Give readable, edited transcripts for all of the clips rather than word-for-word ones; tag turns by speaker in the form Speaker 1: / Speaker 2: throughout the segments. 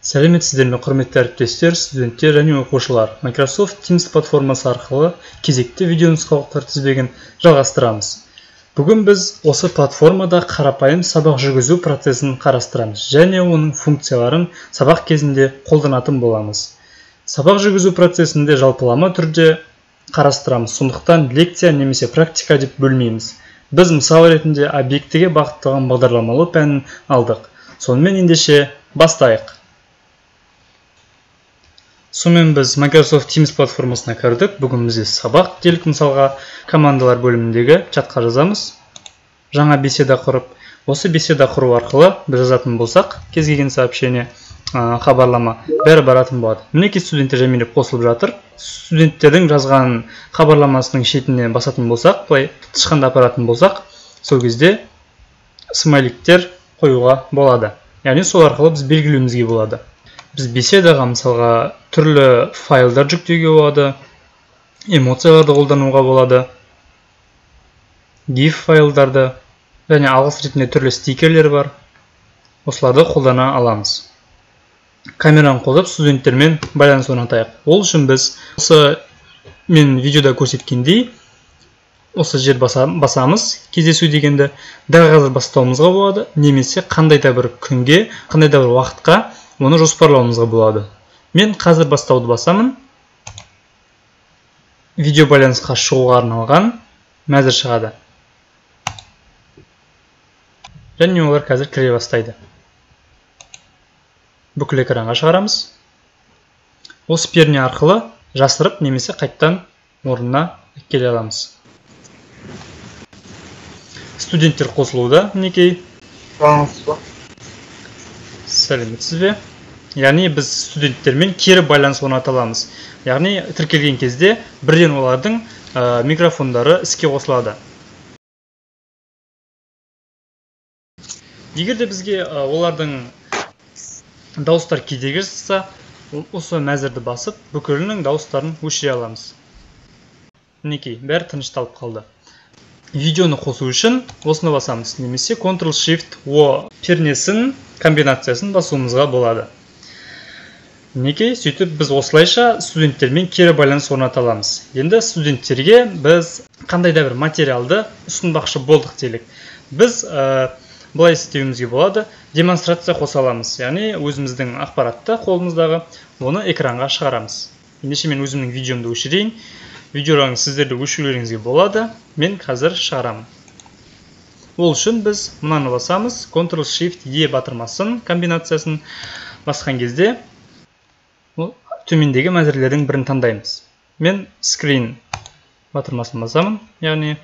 Speaker 1: Сәлеметсіздер ме, құрметті әріптестер, студенттер және оқушылар. Microsoft Teams платформасы арқылы кезекті видео нұсқаулықтар тізбегін жалғастырамыз. Бүгін біз осы платформада қарапайым сабақ жүргізу процесін қарастырамыз және оның функцияларын сабақ кезінде қолданатын боламыз. Сабақ жүргізу процесінде жалпылама түрде қарастырамыз, сондықтан лекция немесе практика деп бөлмейміз. Біз мысал ретінде объектіге бағытталған бағдарламалы пәнін алдық. Сонымен ендеше бастайық. Сонымен біз Microsoft Teams платформасына кірдік. Бүгін бізде сабақ делік, мысалға командалар бөліміндегі чатқа жазамыз. Жаңа беседа құрып, осы беседа құру арқылы біз жазатын болсақ, кез келген сообщение, хабарлама бәрі баратын болады. Мінекей студенттер жәмелеп қосылып жатыр. Студенттердің жазған хабарламасының шетіне басатын болсақ, былай тышқанды апаратын болсақ, сол кезде смайликтер қоюға болады. Яғни сол арқылы біз белгілеуімізге болады. Біз беседаға мысалға түрлі файлдар жүктеуге болады, эмоцияларды қолдануға болады, GIF файлдарды және алғыс ретінде түрлі стикерлер бар. Осыларды қолдана аламыз. Камераны қолдап студенттермен байланыс орнатайық. Ол үшін біз осы мен видеода көрсеткендей осы жер басамыз, кездесу дегенді дәл қазір бастауымызға болады, немесе қандай да бір күнге, қандай да бір уақытқа оны жоспарлауымызға болады. Мен қазір бастауды басамын. Видео байланысқа шығуға арналған мәзір шығады. Және олар қазір кіре бастайды. Бүкіл экранға шығарамыз. Осы перне арқылы жасырып немесе қайттан орнына келе аламыз. Студенттер қосылуда, мінекей. Сәлеметсіз бе? Яғни біз студенттермен кері байланыс орната аламыз. Яғни тіркелген кезде бірден олардың микрофондары іске қосылады. Егер де бізге олардың дауыстар кедергі жасаса, осы мәзірді басып, бүкілінің дауыстарын өшіре аламыз. Мінекей, бәрі тынышталып қалды. Видеоны қосу үшін осыны басамыз, немесе Ctrl-Shift-O пернесін комбинациясын басуымызға болады. Мінекей, сөйтіп біз осылайша студенттермен кері байланыс орната аламыз. Енді студенттерге біз қандай да бір материалды ұсынбақшы болдық делік. Біз былай істеуімізге болады, демонстрация қоса аламыз. Яғни өзіміздің ақпаратты қолымыздағы оны экранға шығарамыз. Ендеше мен өзімнің видеомды өшірейін. Видеоны сіздерді өшірулеріңізге болады. Мен қазір шығарамын. Ол үшін біз мынаны басамыз, Ctrl-Shift-E батырмасын комбинациясын басқан кезде төмендегі мәзірлердің бірін таңдаймыз. Мен Screen батырмасын басамын. Яғни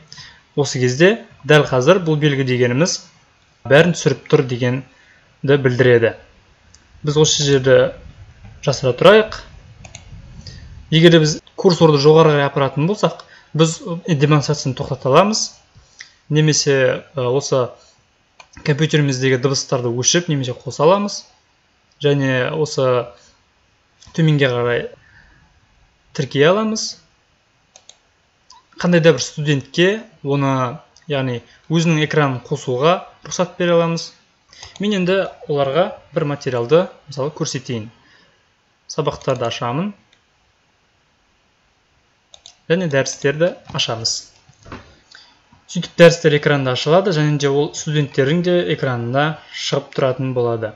Speaker 1: осы кезде дәл қазір бұл белгі дегеніміз бәрін түсіріп тұр дегенді білдіреді. Біз осы жерді жасыра тұрайық. Егер біз курсорды жоғарыға апаратын болсақ, біз демонстрацияны тоқтата аламыз. Немесе осы компьютеріміздегі дыбыстарды өшіріп немесе қоса аламыз. Және осы төменге қарай тіркей аламыз. Қандай да бір студентке оны, яғни өзінің экранын қосуға рұқсат бере аламыз. Мен енді оларға бір материалды мысалы көрсетейін. Сабақтарды ашамын. Және дәрістерді ашамыз. Сөйтіп дәрістер экранда ашылады, және де ол студенттердің де экранында шығып тұратын болады.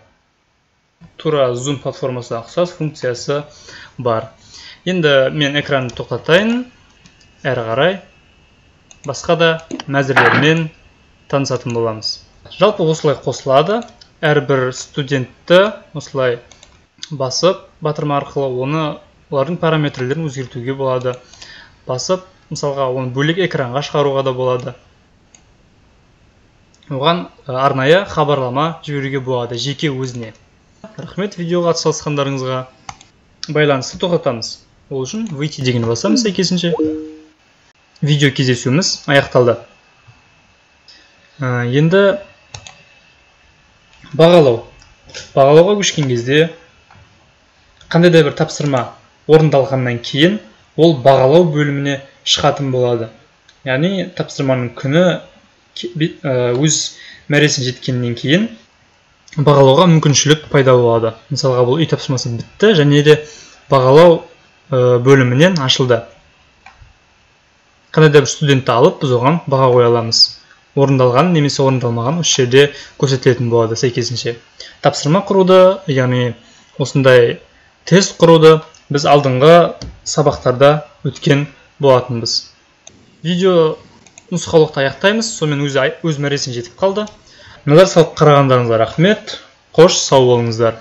Speaker 1: Тура Zoom платформасына ұқсас функциясы бар. Енді мен экранды тоқтатайын, әрі қарай басқа да мәзірлермен танысатын боламыз. Жалпы осылай қосылады. Әрбір студентті осылай басып, батырма арқылы олардың параметрлерін өзгертуге болады. Басып, мысалға оны бөлек экранға шығаруға да болады. Оған арнайы хабарлама жіберуге болады, жеке өзіне. Рахмет видеоға атсалысқандарыңызға. Байланысты тоқтатамыз. Ол үшін выйти дегенді басамыз сәйкесінше. Видео кездесуіміз аяқталды. Енді бағалау. Бағалауға көшкен кезде қандай да бір тапсырма орындалғаннан кейін ол бағалау бөліміне шығатын болады. Яғни тапсырманың күні өз мәресіне жеткеннен кейін бағалауға мүмкіншілік пайда болады. Мысалға бұл үй тапсырмасы бітті және де бағалау бөлімінен ашылды. Қандай да бір студентті алып, біз оған баға қоя аламыз. Орындалған немесе орындалмаған осы жерде көрсетілетін болады сәйкесінше. Тапсырма құруды, яғни осындай тест құруды біз алдыңғы сабақтарда өткен болатынбыз. Видео нұсқаулықты аяқтаймыз. Сонымен өз мәресіне жетіп қалды. Назар салып қарағандарыңызға рахмет. Қош, сау болыңыздар.